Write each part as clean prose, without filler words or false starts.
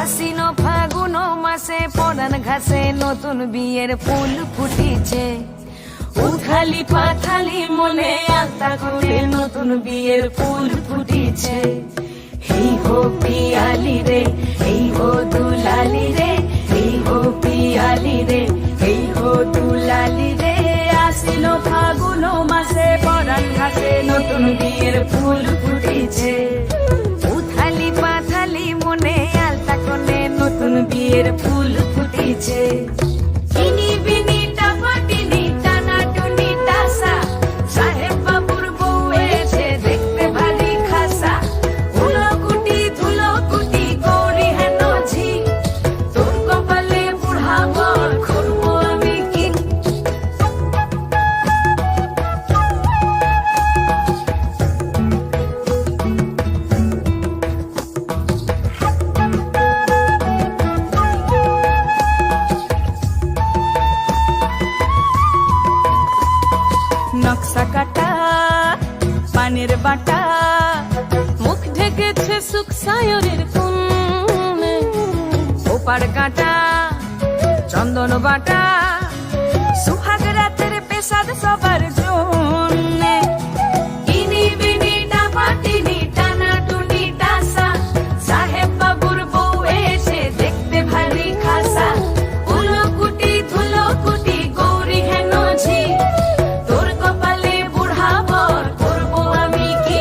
আশ্বিন ফাগুন মাসে পরান ঘাসে নতুন বিয়ের ফুল ফুটিছে। উথালি পাথালি মনে আলতা করে নতুন বিয়ের ফুল ফুটিছে। এই হো পিয়ালি রে, এই হো দুলালি রে, এই হো পিয়ালি রে, এই হো দুলালি রে। আশ্বিন ফাগুন মাসে পরান ঘাসে নতুন বিয়ের ফুল ফুটিছে। উথালি পাথালি মনে আলতা করে নতুন বিয়ের ফুল ফুটিছে। ইনি বিনি টাপাটিনি টানা টুনি টাসা, সাহেব বাবুর বউ এসে দেখতে ভারী খাসা। ধুলোকুটি ধুলোকুটি গৌরী হেন ঝি, তোর কপালে বুড়া বর করবো আমি কি। নকশা কাটা পানের বাটা, মুখ ঢেকেছে সুখ সায়রের কোণে। ওপার কাটা চন্দন বাটা, সুহাগ রাতের পেশাদ সবার জন্যে। ইনি বিনি টাপাটিনি টানা টুনি টাসা, সাহেব বাবুর বউ এসে দেখতে ভারী খাসা। ধুলোকুটি ধুলোকুটি গৌরী হেন ঝি, তোর কপালে বুড়া বর করবো আমি কি।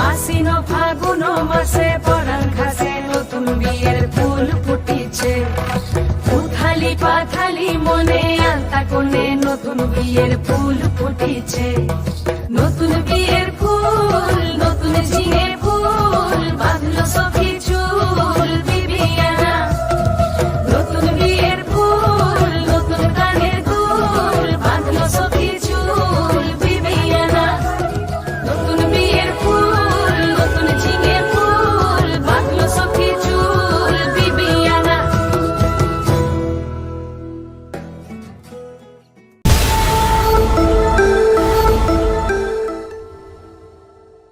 আশ্বিন ফাগুন মাসে পরান ঘাসে নতুন বিয়ের ফুল ফুটিছে। উথালি পাথালি মনে আলতা কোণে নতুন বিয়ের ফুল ফুটিছে।